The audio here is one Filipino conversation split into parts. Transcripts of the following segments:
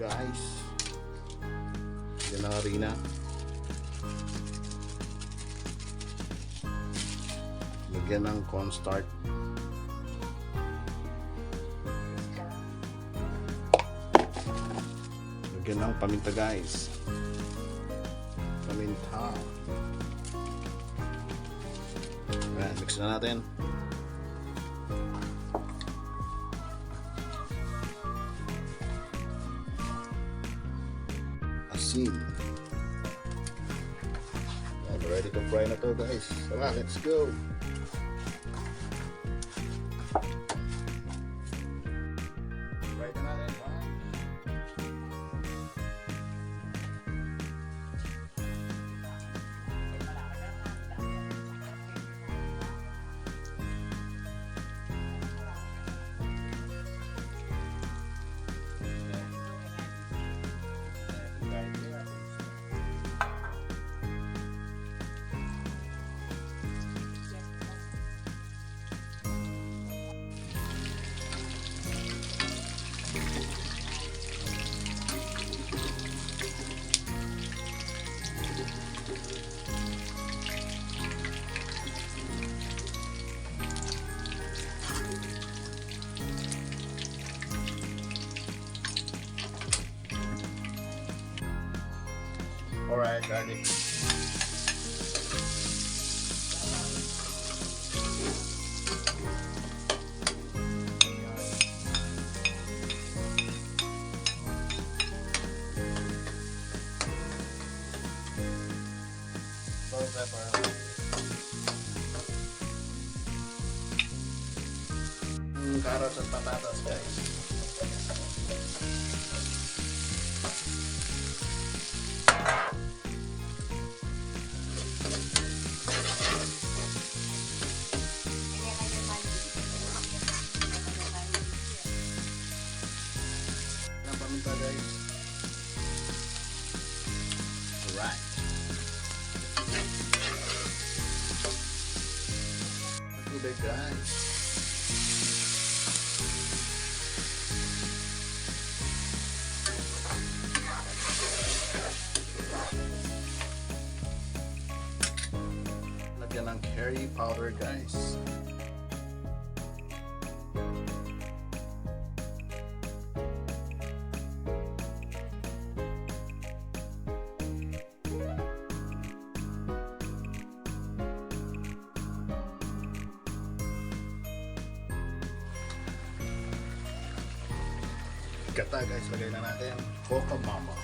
guys. Yan ang harina. Lagyan ng cornstarch. Lagyan ng paminta guys. Paminta. Ayan, mix na natin. Asin. Ayan, ready to fry na to guys. Tara, let's go. Fry na natin. Alright, garlic. Bell pepper. Carrots at patatas guys. Paminta guys. Alright. Tubig guys. Lagyan ng curry powder guys. Gata guys, lagay na natin Coco Mama.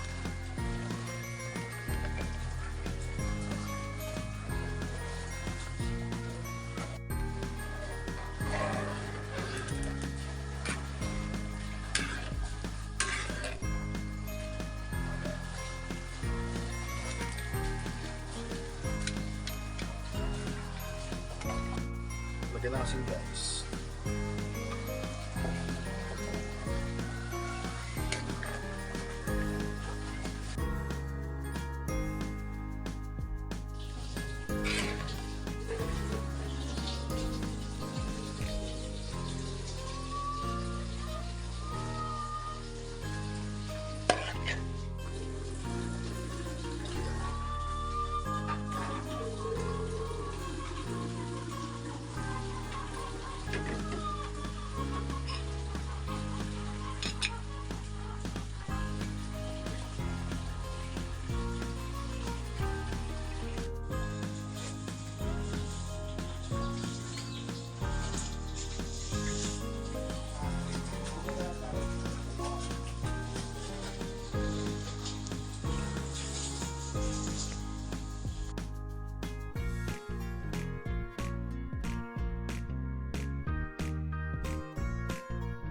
Lagyan na asin guys.